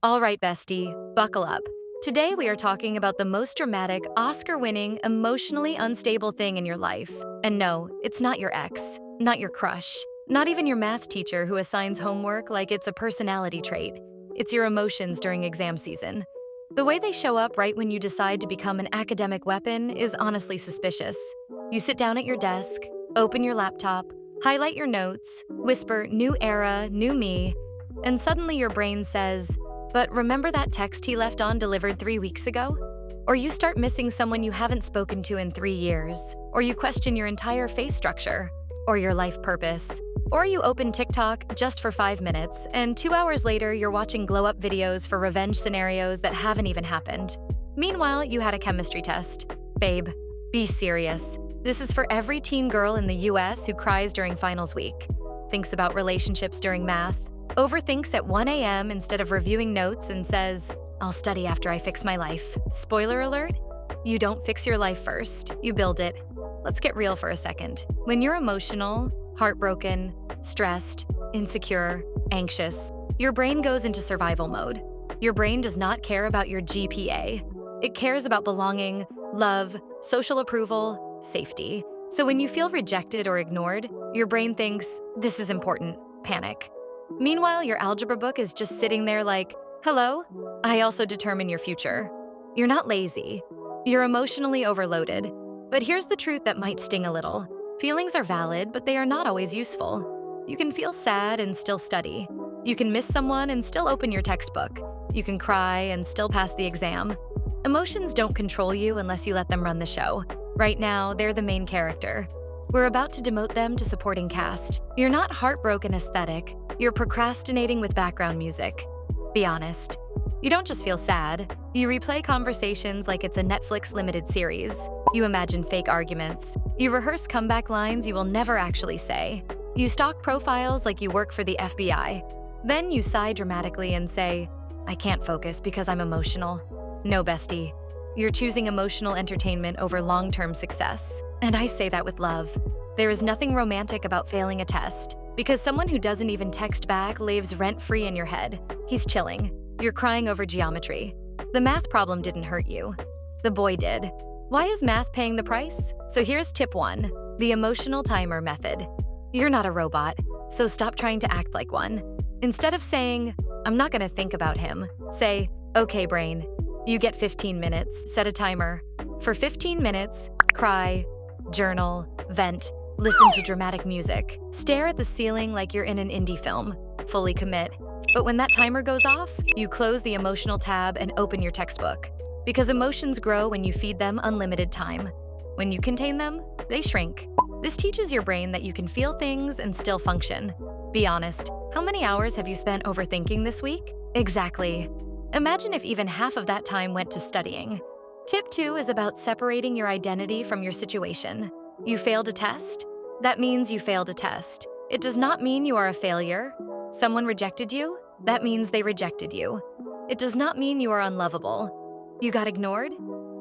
All right, bestie, buckle up. Today we are talking about the most dramatic, Oscar-winning, emotionally unstable thing in your life. And no, it's not your ex, not your crush, not even your math teacher who assigns homework like it's a personality trait. It's your emotions during exam season. The way they show up right when you decide to become an academic weapon is honestly suspicious. You sit down at your desk, open your laptop, highlight your notes, whisper, "New era, new me," and suddenly your brain says, "But remember that text he left undelivered 3 weeks ago?" Or you start missing someone you haven't spoken to in 3 years. Or you question your entire face structure. Or your life purpose. Or you open TikTok just for 5 minutes, and 2 hours later you're watching glow-up videos for revenge scenarios that haven't even happened. Meanwhile, you had a chemistry test. Babe, be serious. This is for every teen girl in the US who cries during finals week, thinks about relationships during math, overthinks at 1 a.m. instead of reviewing notes and says, "I'll study after I fix my life." Spoiler alert, you don't fix your life first, you build it. Let's get real for a second. When you're emotional, heartbroken, stressed, insecure, anxious, your brain goes into survival mode. Your brain does not care about your GPA. It cares about belonging, love, social approval, safety. So when you feel rejected or ignored, your brain thinks, "This is important," panic. Meanwhile, your algebra book is just sitting there like, "Hello, I also determine your future." You're not lazy. You're emotionally overloaded. But here's the truth that might sting a little. Feelings are valid, but they are not always useful. You can feel sad and still study. You can miss someone and still open your textbook. You can cry and still pass the exam. Emotions don't control you unless you let them run the show. Right now, they're the main character. We're about to demote them to supporting cast. You're not heartbroken aesthetic. You're procrastinating with background music. Be honest. You don't just feel sad. You replay conversations like it's a Netflix limited series. You imagine fake arguments. You rehearse comeback lines you will never actually say. You stalk profiles like you work for the FBI. Then you sigh dramatically and say, "I can't focus because I'm emotional." No, bestie. You're choosing emotional entertainment over long-term success. And I say that with love. There is nothing romantic about failing a test, because someone who doesn't even text back lives rent-free in your head. He's chilling. You're crying over geometry. The math problem didn't hurt you. The boy did. Why is math paying the price? So here's tip 1, the emotional timer method. You're not a robot, so stop trying to act like one. Instead of saying, "I'm not gonna think about him," say, "Okay, brain. You get 15 minutes, set a timer. For 15 minutes, cry, journal, vent, listen to dramatic music, stare at the ceiling like you're in an indie film, fully commit." But when that timer goes off, you close the emotional tab and open your textbook. Because emotions grow when you feed them unlimited time. When you contain them, they shrink. This teaches your brain that you can feel things and still function. Be honest, how many hours have you spent overthinking this week? Exactly. Imagine if even half of that time went to studying. Tip 2 is about separating your identity from your situation. You failed a test? That means you failed a test. It does not mean you are a failure. Someone rejected you? That means they rejected you. It does not mean you are unlovable. You got ignored?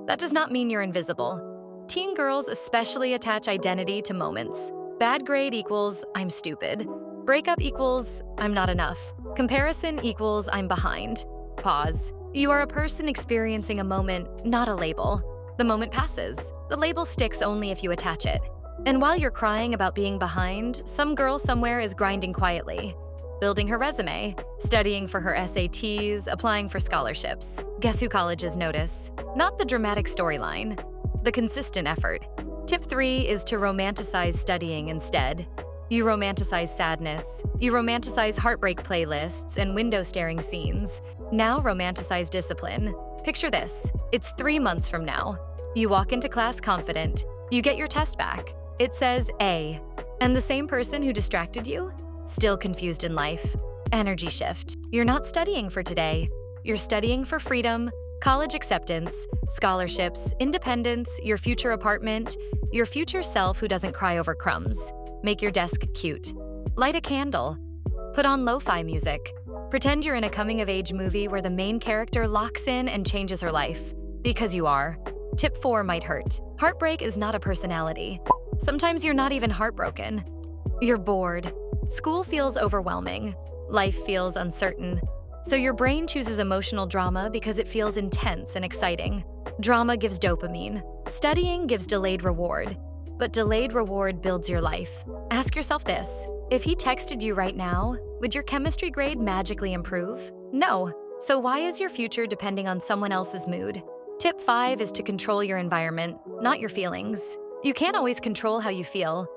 That does not mean you're invisible. Teen girls especially attach identity to moments. Bad grade equals "I'm stupid." Breakup equals "I'm not enough." Comparison equals "I'm behind." Pause. You are a person experiencing a moment, not a label. The moment passes. The label sticks only if you attach it. And while you're crying about being behind, some girl somewhere is grinding quietly, building her resume, studying for her SATs, applying for scholarships. Guess who colleges notice? Not the dramatic storyline, the consistent effort. Tip 3 is to romanticize studying instead. You romanticize sadness. You romanticize heartbreak playlists and window-staring scenes. Now romanticize discipline. Picture this. It's 3 months from now. You walk into class confident. You get your test back. It says A. And the same person who distracted you? Still confused in life. Energy shift. You're not studying for today. You're studying for freedom, college acceptance, scholarships, independence, your future apartment, your future self who doesn't cry over crumbs. Make your desk cute. Light a candle. Put on lo-fi music. Pretend you're in a coming-of-age movie where the main character locks in and changes her life. Because you are. Tip 4 might hurt. Heartbreak is not a personality. Sometimes you're not even heartbroken. You're bored. School feels overwhelming. Life feels uncertain. So your brain chooses emotional drama because it feels intense and exciting. Drama gives dopamine. Studying gives delayed reward. But delayed reward builds your life. Ask yourself this: if he texted you right now, would your chemistry grade magically improve? No. So why is your future depending on someone else's mood? Tip 5 is to control your environment, not your feelings. You can't always control how you feel,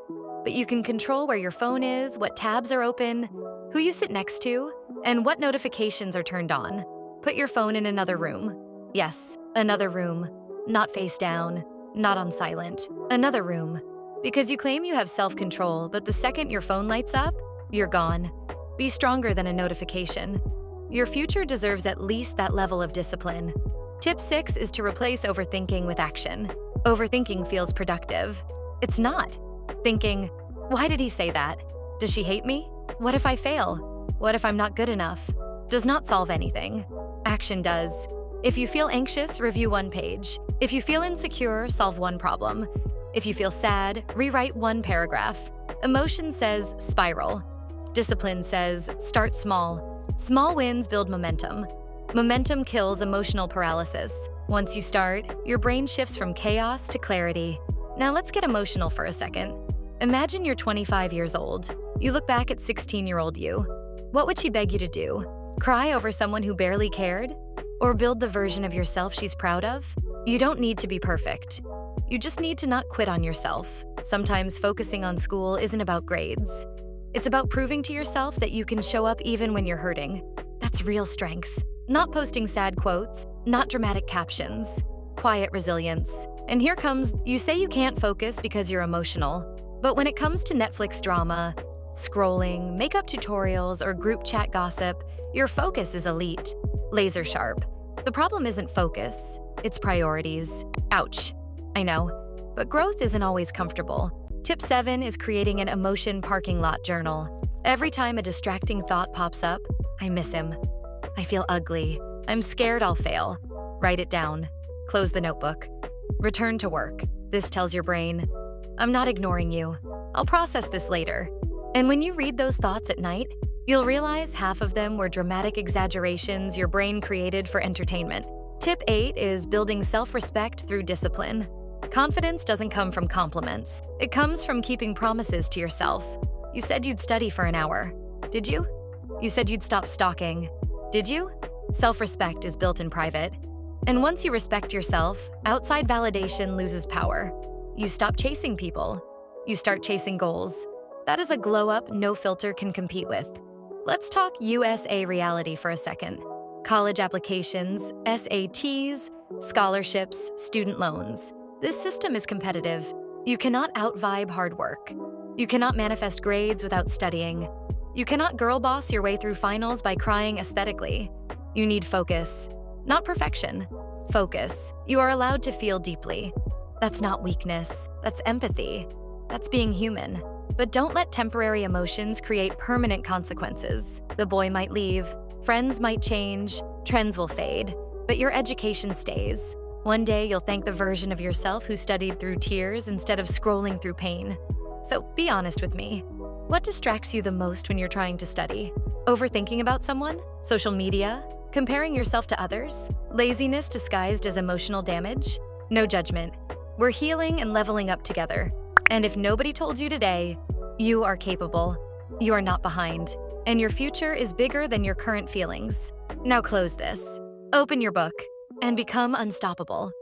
but you can control where your phone is, what tabs are open, who you sit next to, and what notifications are turned on. Put your phone in another room. Yes, another room. Not face down, not on silent. Another room. Because you claim you have self-control, but the second your phone lights up, you're gone. Be stronger than a notification. Your future deserves at least that level of discipline. Tip 6 is to replace overthinking with action. Overthinking feels productive. It's not. Thinking, why did he say that? Does she hate me? What if I fail? What if I'm not good enough? Does not solve anything. Action does. If you feel anxious, review one page. If you feel insecure, solve one problem. If you feel sad, rewrite one paragraph. Emotion says spiral. Discipline says start small. Small wins build momentum. Momentum kills emotional paralysis. Once you start, your brain shifts from chaos to clarity. Now let's get emotional for a second. Imagine you're 25 years old. You look back at 16-year-old you. What would she beg you to do? Cry over someone who barely cared? Or build the version of yourself she's proud of? You don't need to be perfect. You just need to not quit on yourself. Sometimes focusing on school isn't about grades. It's about proving to yourself that you can show up even when you're hurting. That's real strength. Not posting sad quotes, not dramatic captions. Quiet resilience. And here comes, you say you can't focus because you're emotional. But when it comes to Netflix drama, scrolling, makeup tutorials, or group chat gossip, your focus is elite. Laser sharp. The problem isn't focus, it's priorities. Ouch. I know. But growth isn't always comfortable. Tip 7 is creating an emotion parking lot journal. Every time a distracting thought pops up, I miss him. I feel ugly. I'm scared I'll fail. Write it down. Close the notebook. Return to work. This tells your brain, I'm not ignoring you. I'll process this later. And when you read those thoughts at night, you'll realize half of them were dramatic exaggerations your brain created for entertainment. Tip 8 is building self-respect through discipline. Confidence doesn't come from compliments. It comes from keeping promises to yourself. You said you'd study for an hour. Did you? You said you'd stop stalking. Did you? Self-respect is built in private. And once you respect yourself, outside validation loses power. You stop chasing people. You start chasing goals. That is a glow-up no filter can compete with. Let's talk USA reality for a second. College applications, SATs, scholarships, student loans. This system is competitive. You cannot out-vibe hard work. You cannot manifest grades without studying. You cannot girl boss your way through finals by crying aesthetically. You need focus, not perfection. Focus. You are allowed to feel deeply. That's not weakness, that's empathy. That's being human. But don't let temporary emotions create permanent consequences. The boy might leave, friends might change, trends will fade, but your education stays. One day you'll thank the version of yourself who studied through tears instead of scrolling through pain. So be honest with me. What distracts you the most when you're trying to study? Overthinking about someone? Social media? Comparing yourself to others? Laziness disguised as emotional damage? No judgment. We're healing and leveling up together. And if nobody told you today, you are capable. You are not behind. And your future is bigger than your current feelings. Now close this. Open your book and become unstoppable.